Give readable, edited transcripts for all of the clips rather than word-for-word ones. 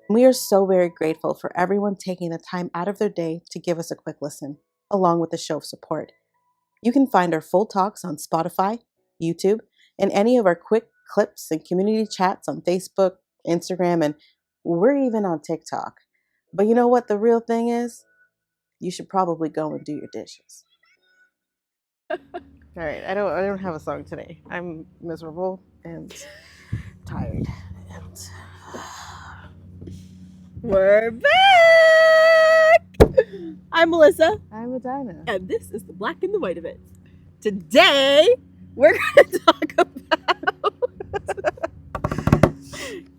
We are so very grateful for everyone taking the time out of their day to give us a quick listen, along with a show of support. You can find our full talks on Spotify, YouTube, and any of our quick clips and community chats on Facebook, Instagram, and we're even on TikTok. But you know what the real thing is? You should probably go and do your dishes. All right, I don't have a song today. I'm miserable and tired. And We're back! I'm Melissa, I'm Adina. and this is the black and the white of it. Today, we're going to talk about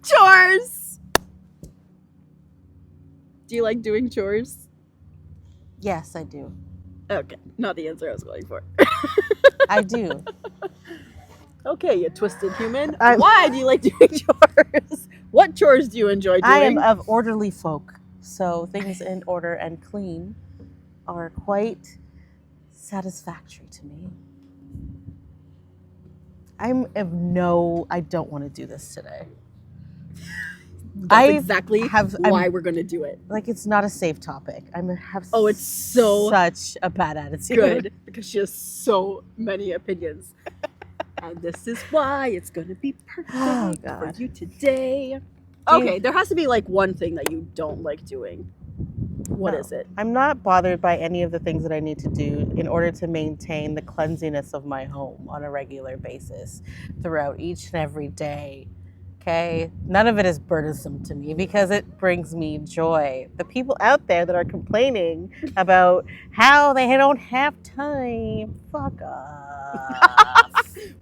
chores. Do you like doing chores? Yes, I do. Okay, not the answer I was going for. I do. Okay, you twisted human. Why do you like doing chores? What chores do you enjoy doing? I am of orderly folk, so things in order and clean are quite satisfactory to me. I don't want to do this today. That's exactly why we're going to do it. Like, it's not a safe topic. It's so such a bad attitude. Good, because she has so many opinions. And this is why it's going to be perfect for you today. Okay, there has to be like one thing that you don't like doing. What is it? I'm not bothered by any of the things that I need to do in order to maintain the cleanliness of my home on a regular basis throughout each and every day. Okay? None of it is burdensome to me because it brings me joy. The people out there that are complaining about how they don't have time, fuck off.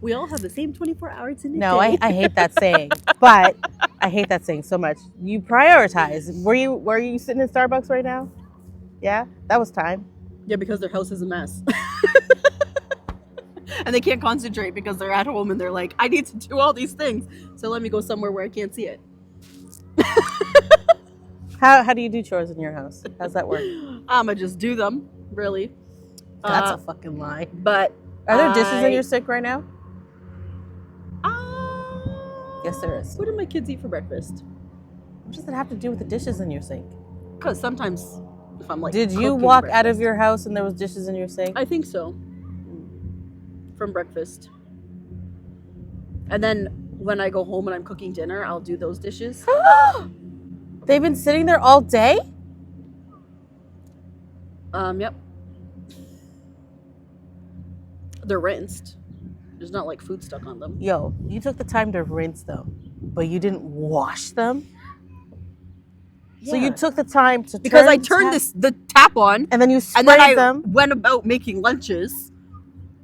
We all have the same 24 hours in a day. No, I hate that saying. But I hate that saying so much. You prioritize. Were you sitting in Starbucks right now? Yeah? That was time. Yeah, because their house is a mess. And they can't concentrate because they're at home and they're like, I need to do all these things. So let me go somewhere where I can't see it. How do you do chores in your house? How's that work? I'ma just do them, really. That's a fucking lie. But are there dishes in your sink right now? Yes, there is. What do my kids eat for breakfast? What does it have to do with the dishes in your sink? Because sometimes if I'm like, did you walk out of your house and there was dishes in your sink? I think so. From breakfast. And then when I go home and I'm cooking dinner, I'll do those dishes. They've been sitting there all day? Yep. They're rinsed. There's not like food stuck on them. Yo, you took the time to rinse them, but you didn't wash them? Yeah. So you took the time to because I turned the tap on and then you sprayed them. Went about making lunches.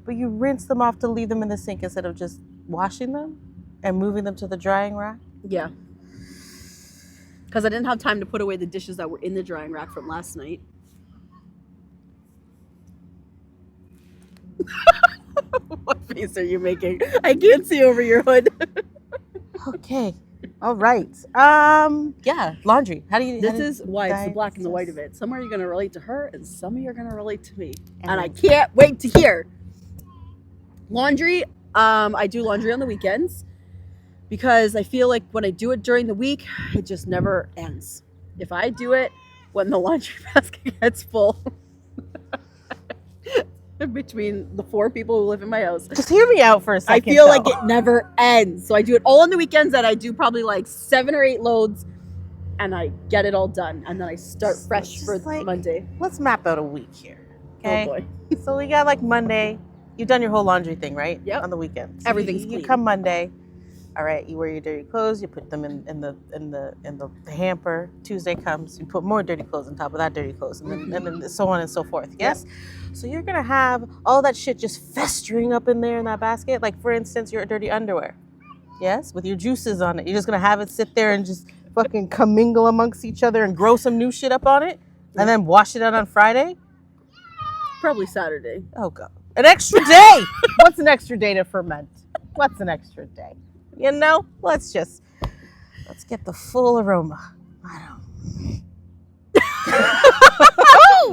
But you rinse them off to leave them in the sink instead of just washing them and moving them to the drying rack? Yeah. Because I didn't have time to put away the dishes that were in the drying rack from last night. What face are you making? I can't see over your hood. Okay. All right. Yeah, laundry. This is why it's the black and the white of it. Some are you going to relate to her and some of you are going to relate to me. And I can't wait to hear. Laundry, I do laundry on the weekends because I feel like when I do it during the week, it just never ends. If I do it when the laundry basket gets full, between the 4 people who live in my house. Just hear me out for a second. I feel like it never ends. So I do it all on the weekends and I do probably like 7 or 8 loads and I get it all done. And then I start fresh for Monday. Let's map out a week here. Okay? Oh boy. So we got like Monday. You've done your whole laundry thing, right? Yep. On the weekend. So everything's clean. You come Monday. All right, you wear your dirty clothes, you put them in the hamper. Tuesday comes, you put more dirty clothes on top of that dirty clothes, and then so on and so forth. Yes? Yep. So you're gonna have all that shit just festering up in there in that basket. Like for instance, your dirty underwear. Yes? With your juices on it. You're just gonna have it sit there and just fucking commingle amongst each other and grow some new shit up on it? And then wash it out on Friday? Probably Saturday. Oh god. An extra day! What's an extra day to ferment? What's an extra day? You know, let's get the full aroma.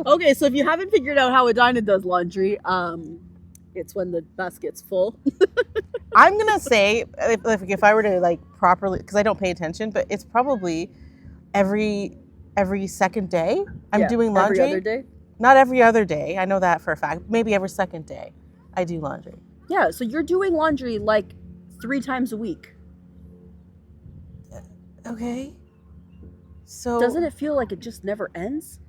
Okay, so if you haven't figured out how Adina does laundry, it's when the basket's full. I'm gonna say if I were to like properly, because I don't pay attention, but it's probably every second day I'm doing laundry. Every other day? Not every other day. I know that for a fact. Maybe every second day I do laundry. Yeah, so you're doing laundry like 3 times a week. Okay. So doesn't it feel like it just never ends?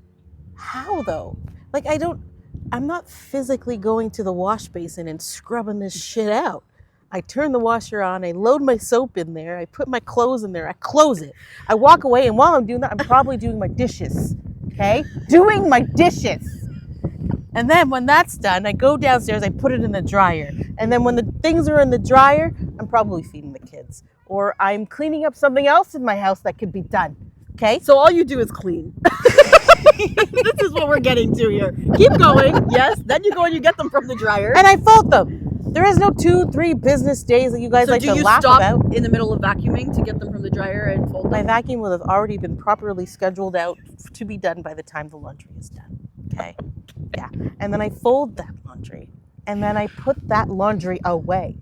How though? Like I'm not physically going to the wash basin and scrubbing this shit out. I turn the washer on, I load my soap in there, I put my clothes in there, I close it. I walk away, and while I'm doing that, I'm probably doing my dishes. Okay? Doing my dishes. And then when that's done, I go downstairs, I put it in the dryer. And then when the things are in the dryer, I'm probably feeding the kids. Or I'm cleaning up something else in my house that could be done. Okay? So all you do is clean. This is what we're getting to here. Keep going. Yes. Then you go and you get them from the dryer. And I fold them. There is no 2-3 business days that you guys like to laugh about. Do you stop in the middle of vacuuming to get them from the dryer and fold them? My vacuum will have already been properly scheduled out to be done by the time the laundry is done. Okay? Yeah. And then I fold that laundry. And then I put that laundry away.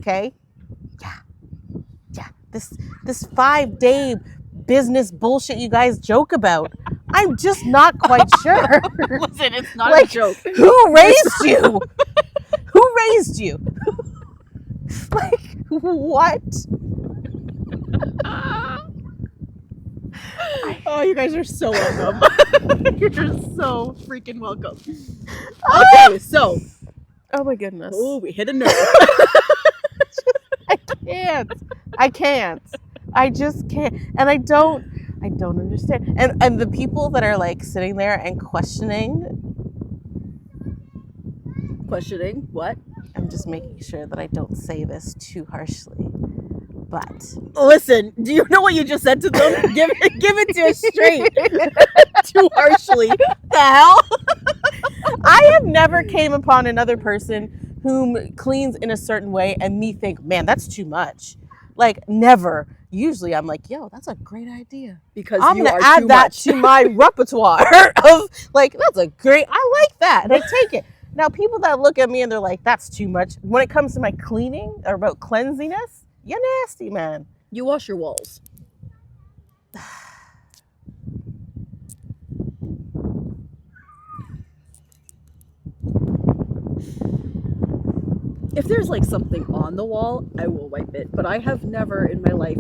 Okay? Yeah. Yeah. This 5-day business bullshit you guys joke about, I'm just not quite sure. Listen, it's not a joke. Who raised you? Who raised you? Like, what? Oh, you guys are so welcome. You're so freaking welcome. Okay, so. Oh my goodness. Oh, we hit a nerve. I can't. I just can't. And I don't understand. And the people that are like sitting there and questioning what? I'm just making sure that I don't say this too harshly. But listen, do you know what you just said to them? Give it to us straight. Too harshly. The hell? I have never came upon another person whom cleans in a certain way and me think, man, that's too much. Like, never. Usually I'm like, yo, that's a great idea. Because I'm going to add that to my repertoire of like, that's a great, I like that. And I take it. Now, people that look at me and they're like, that's too much. When it comes to my cleaning or about cleansiness, you're nasty, man. You wash your walls. If there's like something on the wall, I will wipe it. But I have never in my life.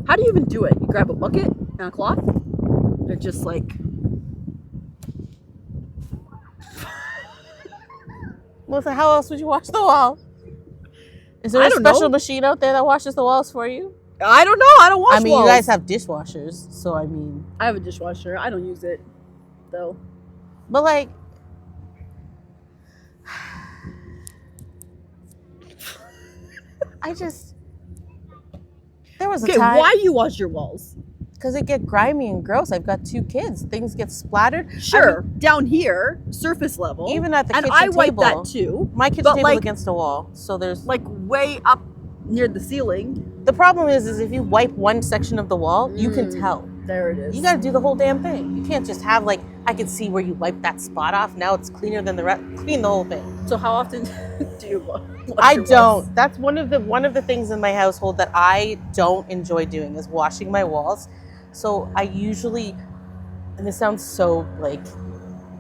How do you even do it? You grab a bucket and a cloth? They're just like. Well, so how else would you wash the wall? Is there a special machine out there that washes the walls for you? I don't know. I don't wash walls. I mean, you guys have dishwashers, so I mean. I have a dishwasher. I don't use it, though. But like. There was a time. Okay, why you wash your walls? Because it get grimy and gross. I've got 2 kids. Things get splattered. Sure, I mean, down here, surface level. Even at the kitchen table. And I wipe that too. My kitchen table is against a wall, so there's like way up near the ceiling. The problem is if you wipe one section of the wall, you can tell. There it is. You got to do the whole damn thing. You can't just have like, I can see where you wiped that spot off. Now it's cleaner than the rest. Clean the whole thing. So how often do you wash I don't. Walls? That's one of the things in my household that I don't enjoy doing is washing my walls. So I usually, and this sounds so like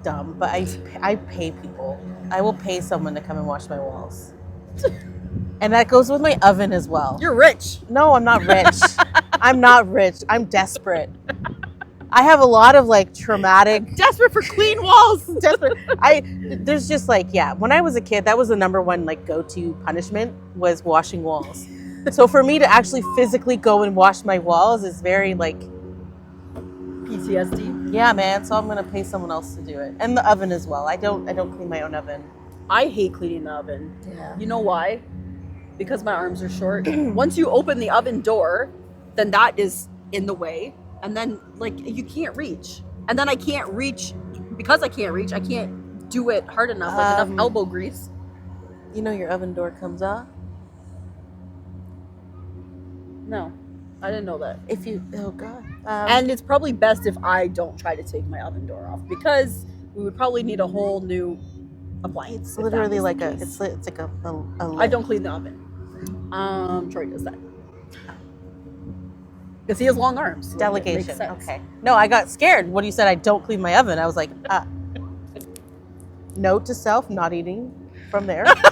dumb, but I pay people. I will pay someone to come and wash my walls. And that goes with my oven as well. You're rich. No, I'm not rich. I'm not rich. I'm desperate. I have a lot of like traumatic. I'm desperate for clean walls. Desperate. There's just like, yeah. When I was a kid, that was the number one like go-to punishment was washing walls. So for me to actually physically go and wash my walls is very like PTSD. Yeah, man. So I'm gonna pay someone else to do it, and the oven as well. I don't clean my own oven. I hate cleaning the oven. Yeah. You know why? Because my arms are short. Once you open the oven door, then that is in the way. And then, like, you can't reach. And then I can't reach. Because I can't reach, I can't do it hard enough, like enough elbow grease. You know your oven door comes off? No, I didn't know that. Oh, God. And it's probably best if I don't try to take my oven door off. Because we would probably need a whole new appliance. It's literally like it's like a I don't clean the oven. Troy does that. Because he has long arms. So Delegation. Okay. No, I got scared when you said I don't clean my oven. I was like, note to self, not eating from there. That's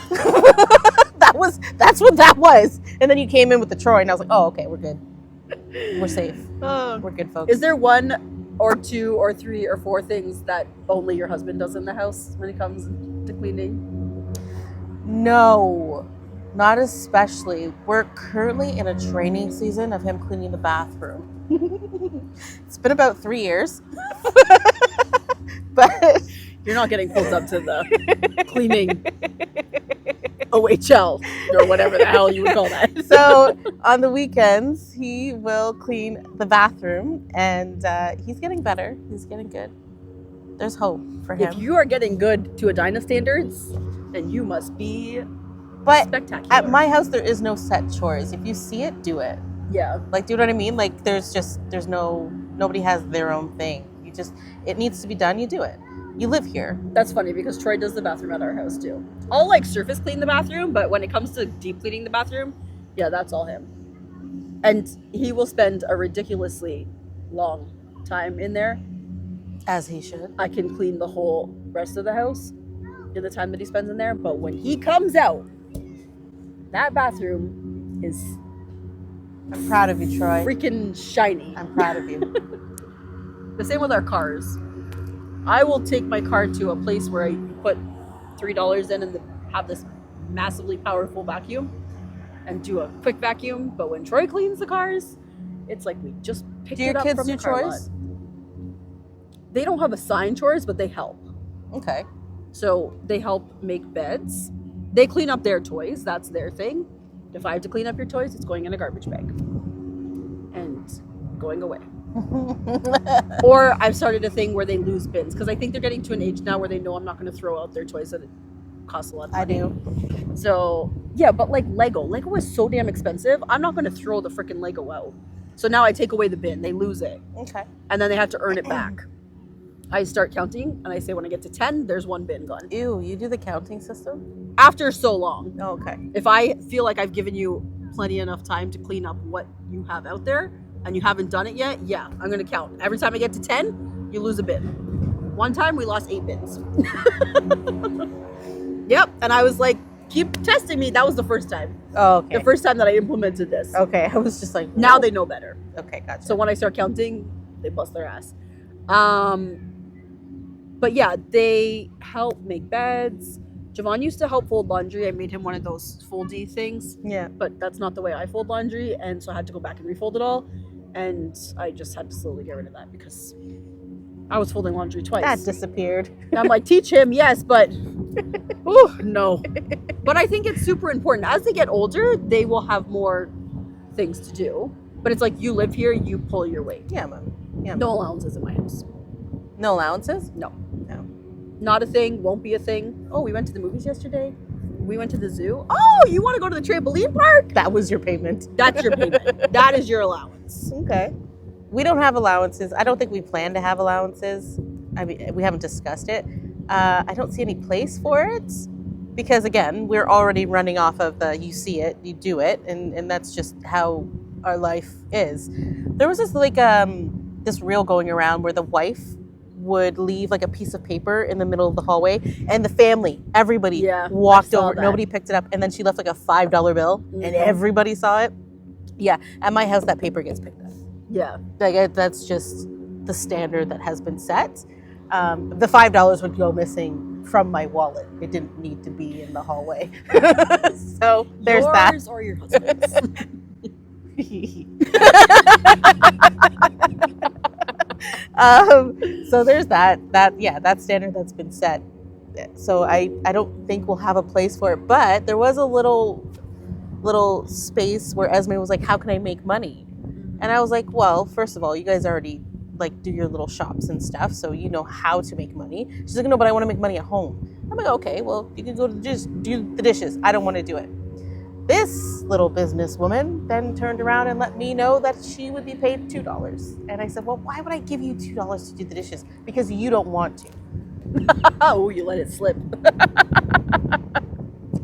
what that was. And then you came in with the Troy, and I was like, oh, okay, we're good. We're safe. We're good, folks. Is there 1 or 2 or 3 or 4 things that only your husband does in the house when it comes to cleaning? No, not especially. We're currently in a training season of him cleaning the bathroom. It's been about 3 years. But you're not getting pulled up to the cleaning OHL or whatever the hell you would call that. So on the weekends, he will clean the bathroom, and he's getting better. He's getting good. There's hope for him. If you are getting good to Edina standards, then you must be spectacular. At my house, there is no set chores. If you see it, do it. Yeah. Like, do you know what I mean? Like, nobody has their own thing. It needs to be done, you do it. You live here. That's funny because Troy does the bathroom at our house too. I'll like surface clean the bathroom, but when it comes to deep cleaning the bathroom, yeah, that's all him. And he will spend a ridiculously long time in there. As he should. I can clean the whole rest of the house in the time that he spends in there, but when he comes out, that bathroom is... I'm proud of you, Troy. Freaking shiny. I'm proud of you. The same with our cars. I will take my car to a place where I put $3 in and have this massively powerful vacuum and do a quick vacuum. But when Troy cleans the cars, it's like we just picked it up from the car lot. Do your kids do chores? They don't have assigned chores, but they help. Okay. So they help make beds. They clean up their toys. That's their thing. If I have to clean up your toys, it's going in a garbage bag and going away. Or I've started a thing where they lose bins because I think they're getting to an age now where they know I'm not going to throw out their toys that it costs a lot of money. I do. So yeah, but like Lego is so damn expensive. I'm not going to throw the freaking Lego out. So now I take away the bin. They lose it. Okay. And then they have to earn it back. I start counting and I say when I get to 10, there's 1 bin gone. Ew, you do the counting system? After so long. Oh, okay. If I feel like I've given you plenty enough time to clean up what you have out there and you haven't done it yet, yeah, I'm going to count. Every time I get to 10, you lose a bin. One time we lost 8 bins. Yep. And I was like, keep testing me. That was the first time. Oh, okay. The first time that I implemented this. Okay. I was just like, whoa. Now they know better. Okay, gotcha. So when I start counting, they bust their ass. But yeah, they help make beds. Javon used to help fold laundry. I made him one of those foldy things. Yeah. But that's not the way I fold laundry. And so I had to go back and refold it all. And I just had to slowly get rid of that because I was folding laundry twice. That disappeared. And I'm like, teach him, yes, but ooh, no. But I think it's super important. As they get older, they will have more things to do. But it's like you live here, you pull your weight. Yeah, man. Yeah, no allowances in my house. No allowances? No. Not a thing, won't be a thing. Oh, we went to the movies yesterday. We went to the zoo. Oh, you want to go to the trampoline park? That was your payment. That's your payment. That is your allowance. Okay. We don't have allowances. I don't think we plan to have allowances. I mean, we haven't discussed it. I don't see any place for it because, again, we're already running off of the you see it, you do it, and that's just how our life is. There was this this reel going around where the wife would leave like a piece of paper in the middle of the hallway and the family, everybody walked over. That. Nobody picked it up. And then she left like a $5 bill and everybody saw it. Yeah. At my house, that paper gets picked up. Yeah. Like that's just the standard that has been set. The $5 would go missing from my wallet. It didn't need to be in the hallway. So there's that. Yours or your husband's? So there's that standard that's been set. So I don't think we'll have a place for it, but there was a little space where Esme was like, how can I make money? And I was like, well, first of all, you guys already like do your little shops and stuff, so you know how to make money. She's like, no, but I want to make money at home. I'm like, okay, well, you can go to just do the dishes. I don't want to do it. This little businesswoman then turned around and let me know that she would be paid $2. And I said, well, why would I give you $2 to do the dishes? Because you don't want to. Oh, you let it slip.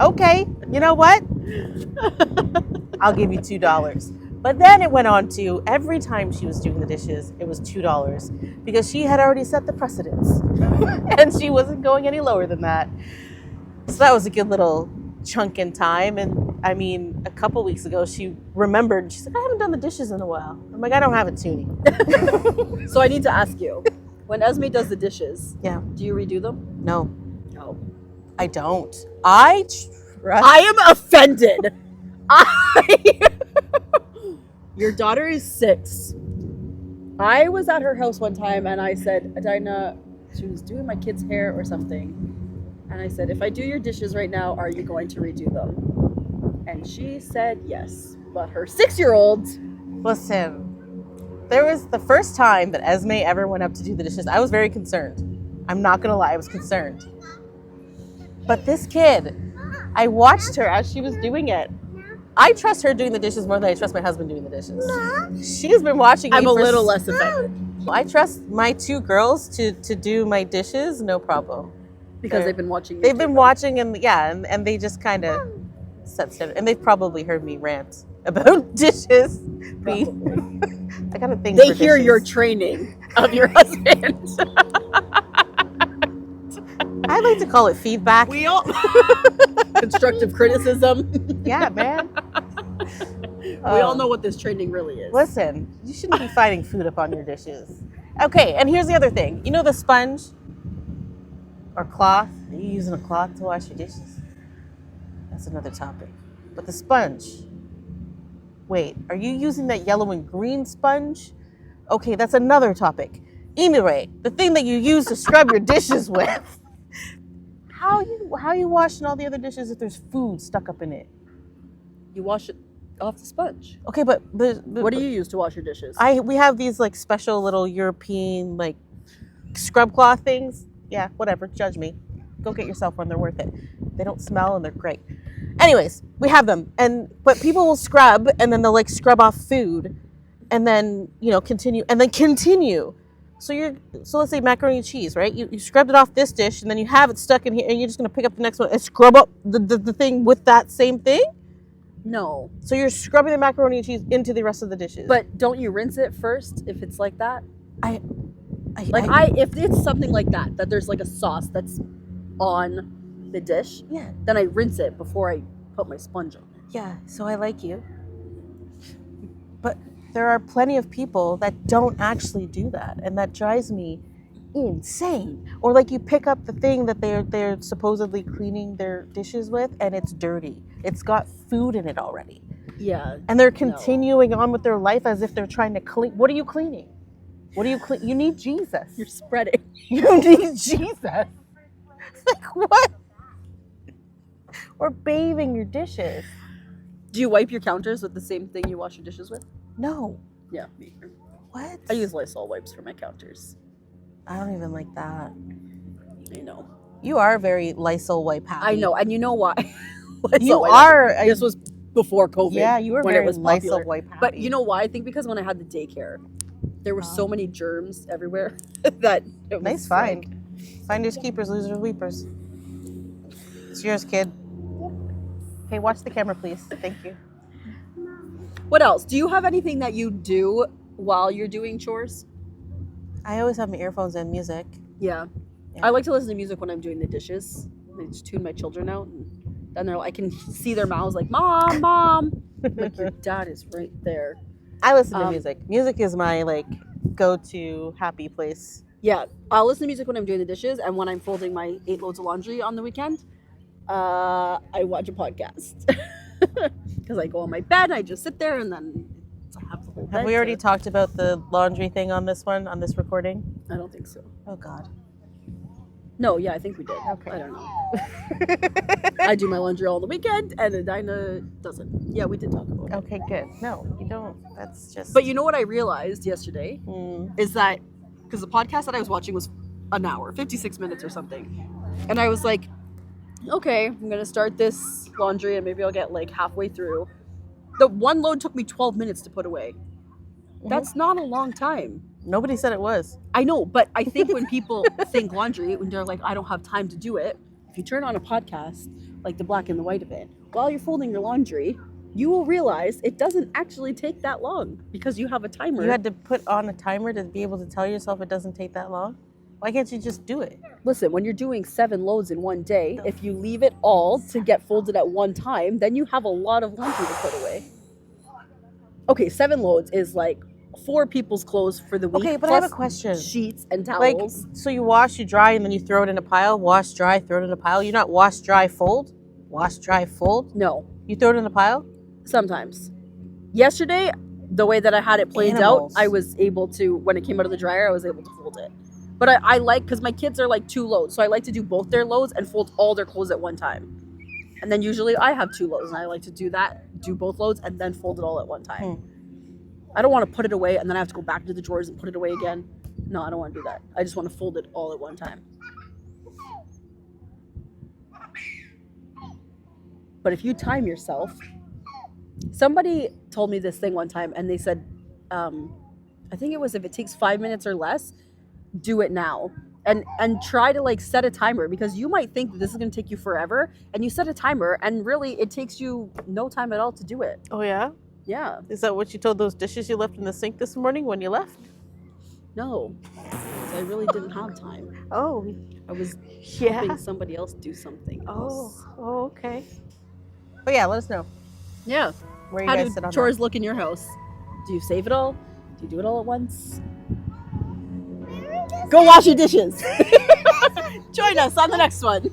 Okay, you know what? I'll give you $2. But then it went on to every time she was doing the dishes, it was $2 because she had already set the precedence and she wasn't going any lower than that. So that was a good little chunk in time. And I mean, a couple weeks ago, she remembered, she's like, I haven't done the dishes in a while. I'm like, I don't have it, Toonie. So I need to ask you, when Esme does the dishes, Yeah. do you redo them? No, No. I don't. I am offended. Your daughter is 6. I was at her house one time and I said, Adina, she was doing my kid's hair or something. And I said, if I do your dishes right now, are you going to redo them? And she said yes. But her 6-year-old... Listen, there was the first time that Esme ever went up to do the dishes. I was very concerned. I'm not going to lie, I was concerned. But this kid, I watched her as she was doing it. I trust her doing the dishes more than I trust my husband doing the dishes. She's been watching me I'm a little less offended. I trust my 2 girls to do my dishes, no problem. Because they've been watching. They've been watching, and and they just kind of set standard. And they've probably heard me rant about dishes. I got a thing. They hear your training of your husband. I like to call it feedback. We all constructive criticism. Yeah, man. We all know what this training really is. Listen, you shouldn't be finding food up on your dishes. Okay, and here's the other thing. You know the sponge or cloth? Are you using a cloth to wash your dishes? That's another topic. But the sponge. Wait, are you using that yellow and green sponge? Okay, that's another topic. Anyway, the thing that you use to scrub your dishes with. How you washing all the other dishes if there's food stuck up in it? You wash it off the sponge. Okay, but what do you use to wash your dishes? We have these like special little European like scrub cloth things. Yeah, whatever. Judge me. Go get yourself one. They're worth it. They don't smell and they're great. Anyways, we have them, but people will scrub and then they'll like scrub off food, and then continue. So let's say macaroni and cheese, right? You scrubbed it off this dish, and then you have it stuck in here, and you're just gonna pick up the next one and scrub up the thing with that same thing. No. So you're scrubbing the macaroni and cheese into the rest of the dishes. But don't you rinse it first if it's like that? If it's something like that there's like a sauce that's on the dish, yeah, then I rinse it before I put my sponge on it. Yeah, so I like you. But there are plenty of people that don't actually do that, and that drives me insane. Or like you pick up the thing that they're supposedly cleaning their dishes with, and it's dirty. It's got food in it already. Yeah. And they're continuing on with their life as if they're trying to clean. What are you cleaning? What do you clean? You need Jesus. You're spreading. You need Jesus. Like what? Or bathing your dishes. Do you wipe your counters with the same thing you wash your dishes with? No. Yeah, me either. What? I use Lysol wipes for my counters. I don't even like that. I know. You are very Lysol wipe happy. I know, and you know why? You are. This was before COVID. Yeah, you were when very it was Lysol wipe happy. But you know why? I think because when I had the daycare, there were so many germs everywhere that it was nice find. Finders keepers, losers weepers. It's yours, kid. Okay, watch the camera, please. Thank you. What else? Do you have anything that you do while you're doing chores? I always have my earphones and music. Yeah. I like to listen to music when I'm doing the dishes. I just tune my children out, and then I can see their mouths like, Mom, Mom. Like, your dad is right there. I listen to music. Music is my go-to happy place. Yeah, I'll listen to music when I'm doing the dishes, and when I'm folding my 8 loads of laundry on the weekend, I watch a podcast. Because I go on my bed, I just sit there, and then I have the whole bed. Have we already talked about the laundry thing on this recording? I don't think so. Oh, God. No, yeah, I think we did. Okay. I don't know. I do my laundry all the weekend, and Adina doesn't. Yeah, we did talk about it. Okay, good. No, you don't. That's just... But you know what I realized yesterday? Is that, because the podcast that I was watching was an hour, 56 minutes or something. And I was like, okay, I'm going to start this laundry, and maybe I'll get halfway through. The one load took me 12 minutes to put away. That's not a long time. Nobody said it was. I know, but I think when people think laundry, when they're like, I don't have time to do it, if you turn on a podcast, like the black and the white of it, while you're folding your laundry, you will realize it doesn't actually take that long because you have a timer. You had to put on a timer to be able to tell yourself it doesn't take that long? Why can't you just do it? Listen, when you're doing 7 loads in one day, if you leave it all to get folded at one time, then you have a lot of laundry to put away. Okay, 7 loads is like 4 people's clothes for the week. Okay, but I have a question. Sheets and Like, towels. so you wash, you dry, and then you throw it in a pile? Wash, dry, throw it in a pile? You not wash, dry, fold? Wash, dry, fold? No, You throw it in a pile? sometimes. Yesterday, the way that I had it planned Animals. out, I was able to, when it came out of the dryer, I was able to fold it. But I like, because my kids are like 2 loads, so I like to do both their loads and fold all their clothes at one time. And then usually I have 2 loads, and I like to do that, do both loads, and then fold it all at one time. I don't want to put it away, and then I have to go back to the drawers and put it away again. No, I don't want to do that. I just want to fold it all at one time. But if you time yourself, somebody told me this thing one time, and they said, I think it was if it takes 5 minutes or less, do it now. And try to like set a timer, because you might think that this is going to take you forever, and you set a timer, and really it takes you no time at all to do it. Oh, yeah? Yeah. Is that what you told those dishes you left in the sink this morning when you left? No. I really didn't have time. Oh, I was yeah. helping somebody else do something else. Oh, okay. But yeah, let us know Yeah. where you How guys do sit on chores look in your house? Do you save it all? Do you do it all at once? Go wash your dishes. Join us on the next one.